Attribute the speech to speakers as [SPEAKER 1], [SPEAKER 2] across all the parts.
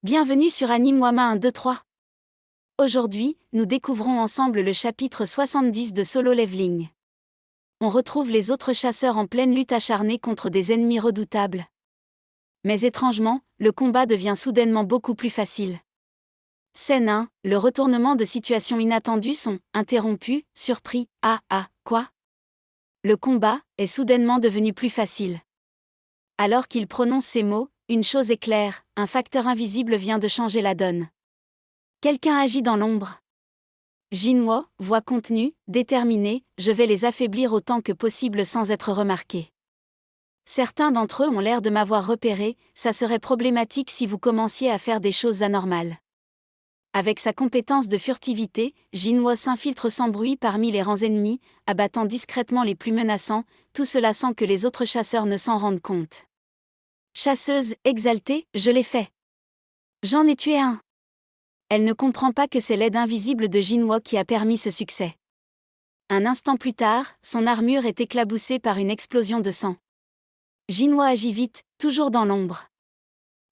[SPEAKER 1] Bienvenue sur Anime Wama 123. Aujourd'hui, nous découvrons ensemble le chapitre 70 de Solo Leveling. On retrouve les autres chasseurs en pleine lutte acharnée contre des ennemis redoutables. Mais étrangement, le combat devient soudainement beaucoup plus facile. Scène 1, le retournement de situation inattendu sont interrompus, surpris, quoi ? Le combat est soudainement devenu plus facile. Alors qu'il prononce ces mots, une chose est claire, un facteur invisible vient de changer la donne. Quelqu'un agit dans l'ombre. Jinwo, voix contenue, déterminée, je vais les affaiblir autant que possible sans être remarqué. Certains d'entre eux ont l'air de m'avoir repéré, ça serait problématique si vous commenciez à faire des choses anormales. Avec sa compétence de furtivité, Jinwo s'infiltre sans bruit parmi les rangs ennemis, abattant discrètement les plus menaçants, tout cela sans que les autres chasseurs ne s'en rendent compte. Chasseuse, exaltée, je l'ai fait. J'en ai tué un. Elle ne comprend pas que c'est l'aide invisible de Jinwo qui a permis ce succès. Un instant plus tard, son armure est éclaboussée par une explosion de sang. Jinwo agit vite, toujours dans l'ombre.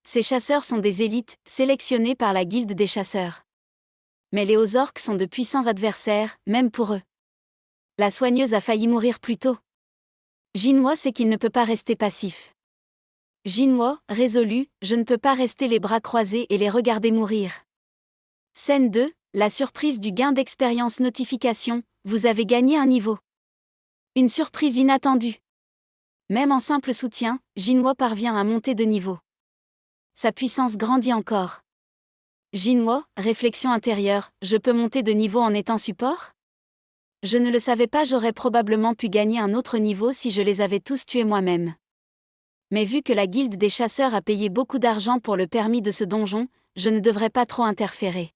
[SPEAKER 1] Ces chasseurs sont des élites, sélectionnés par la guilde des chasseurs. Mais les Ozorks sont de puissants adversaires, même pour eux. La soigneuse a failli mourir plus tôt. Jinwo sait qu'il ne peut pas rester passif. Jinwo, résolu, je ne peux pas rester les bras croisés et les regarder mourir. Scène 2, la surprise du gain d'expérience notification, vous avez gagné un niveau. Une surprise inattendue. Même en simple soutien, Jinwo parvient à monter de niveau. Sa puissance grandit encore. Jinwo, réflexion intérieure, je peux monter de niveau en étant support ? Je ne le savais pas, j'aurais probablement pu gagner un autre niveau si je les avais tous tués moi-même. Mais vu que la guilde des chasseurs a payé beaucoup d'argent pour le permis de ce donjon, je ne devrais pas trop interférer.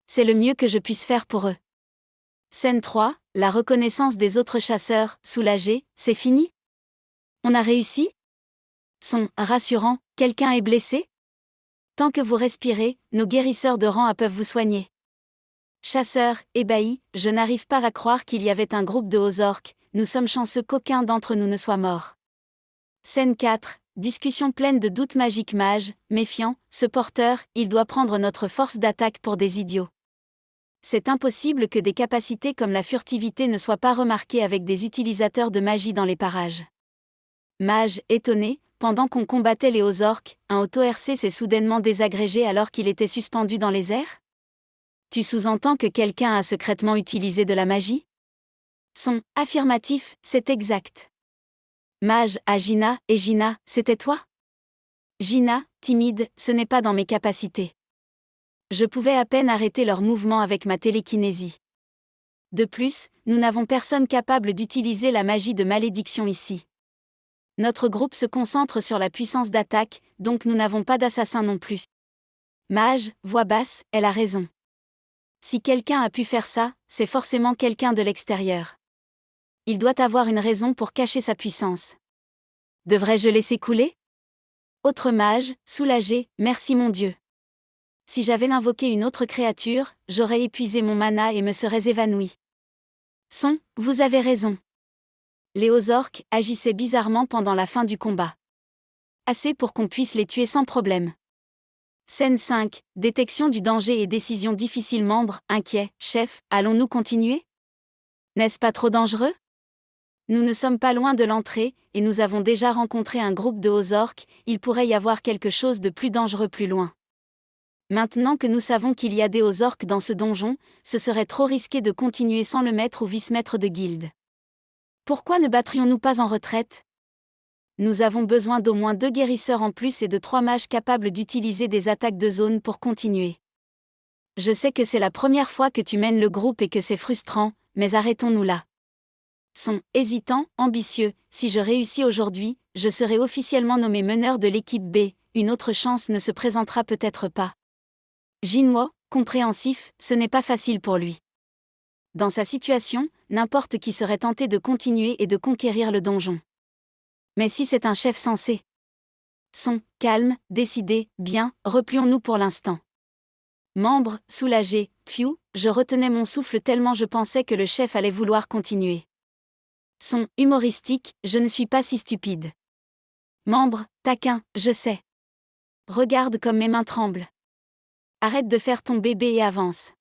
[SPEAKER 1] C'est le mieux que je puisse faire pour eux. Scène 3, la reconnaissance des autres chasseurs, soulagés, c'est fini ? On a réussi ? Son rassurant, quelqu'un est blessé ? Tant que vous respirez, nos guérisseurs de rang A peuvent vous soigner. Chasseurs, ébahis, je n'arrive pas à croire qu'il y avait un groupe de Ozorks, nous sommes chanceux qu'aucun d'entre nous ne soit mort. Scène 4, discussion pleine de doutes magiques mage, méfiant, ce porteur, il doit prendre notre force d'attaque pour des idiots. C'est impossible que des capacités comme la furtivité ne soient pas remarquées avec des utilisateurs de magie dans les parages. Mage, étonné, pendant qu'on combattait les Ozorks, un auto-RC s'est soudainement désagrégé alors qu'il était suspendu dans les airs ? Tu sous-entends que quelqu'un a secrètement utilisé de la magie ? Son affirmatif, c'est exact. Mage à Gina, et Gina, c'était toi ? Gina, timide, ce n'est pas dans mes capacités. Je pouvais à peine arrêter leurs mouvements avec ma télékinésie. De plus, nous n'avons personne capable d'utiliser la magie de malédiction ici. Notre groupe se concentre sur la puissance d'attaque, donc nous n'avons pas d'assassin non plus. Mage, voix basse, elle a raison. Si quelqu'un a pu faire ça, c'est forcément quelqu'un de l'extérieur. Il doit avoir une raison pour cacher sa puissance. Devrais-je laisser couler ? Autre mage, soulagé, merci mon Dieu. Si j'avais invoqué une autre créature, j'aurais épuisé mon mana et me serais évanoui. Son, vous avez raison. Les Ozorks agissaient bizarrement pendant la fin du combat. Assez pour qu'on puisse les tuer sans problème. Scène 5, détection du danger et décision difficile. Membre, inquiet, chef, allons-nous continuer ? N'est-ce pas trop dangereux ? Nous ne sommes pas loin de l'entrée, et nous avons déjà rencontré un groupe de Ozorks, il pourrait y avoir quelque chose de plus dangereux plus loin. Maintenant que nous savons qu'il y a des Ozorks dans ce donjon, ce serait trop risqué de continuer sans le maître ou vice-maître de guilde. Pourquoi ne battrions-nous pas en retraite ? Nous avons besoin d'au moins 2 guérisseurs en plus et de 3 mages capables d'utiliser des attaques de zone pour continuer. Je sais que c'est la première fois que tu mènes le groupe et que c'est frustrant, mais arrêtons-nous là. Son hésitant, ambitieux, si je réussis aujourd'hui, je serai officiellement nommé meneur de l'équipe B, une autre chance ne se présentera peut-être pas. Jinwo, compréhensif, ce n'est pas facile pour lui. Dans sa situation, n'importe qui serait tenté de continuer et de conquérir le donjon. Mais si c'est un chef sensé. Son, calme, décidé, bien, replions-nous pour l'instant. Membre, soulagé, pfiou, je retenais mon souffle tellement je pensais que le chef allait vouloir continuer. Son, humoristique, je ne suis pas si stupide. Membre, taquin, je sais. Regarde comme mes mains tremblent. Arrête de faire ton bébé et avance.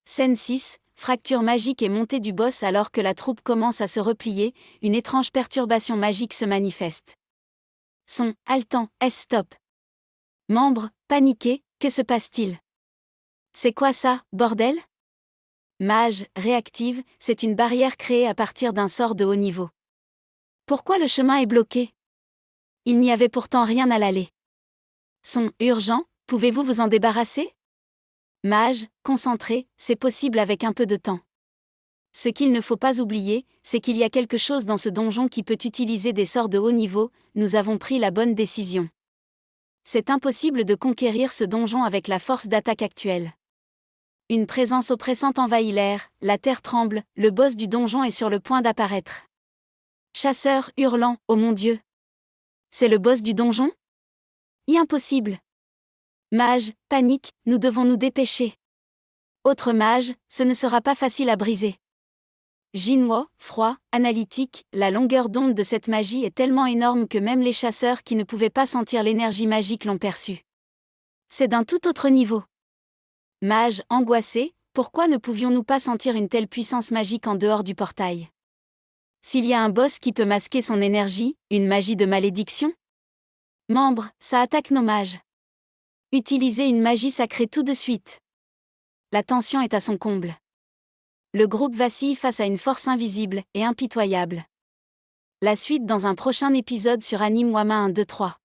[SPEAKER 1] Scène 6, fracture magique et montée du boss alors que la troupe commence à se replier, une étrange perturbation magique se manifeste. Son, haletant, stop. Membres, paniqués, que se passe-t-il? C'est quoi ça, bordel? Mage, réactive, c'est une barrière créée à partir d'un sort de haut niveau. Pourquoi le chemin est bloqué? Il n'y avait pourtant rien à l'aller. Son, urgent, pouvez-vous vous en débarrasser? Mage, concentré, c'est possible avec un peu de temps. Ce qu'il ne faut pas oublier, c'est qu'il y a quelque chose dans ce donjon qui peut utiliser des sorts de haut niveau, nous avons pris la bonne décision. C'est impossible de conquérir ce donjon avec la force d'attaque actuelle. Une présence oppressante envahit l'air, la terre tremble, le boss du donjon est sur le point d'apparaître. Chasseur hurlant, oh mon Dieu! C'est le boss du donjon? Impossible! Mage, panique, nous devons nous dépêcher. Autre mage, ce ne sera pas facile à briser. Jinwo, froid, analytique, la longueur d'onde de cette magie est tellement énorme que même les chasseurs qui ne pouvaient pas sentir l'énergie magique l'ont perçue. C'est d'un tout autre niveau. Mage, angoissé, pourquoi ne pouvions-nous pas sentir une telle puissance magique en dehors du portail? S'il y a un boss qui peut masquer son énergie, une magie de malédiction? Membre, ça attaque nos mages. Utilisez une magie sacrée tout de suite. La tension est à son comble. Le groupe vacille face à une force invisible et impitoyable. La suite dans un prochain épisode sur Anime Wama 1, 2, 3.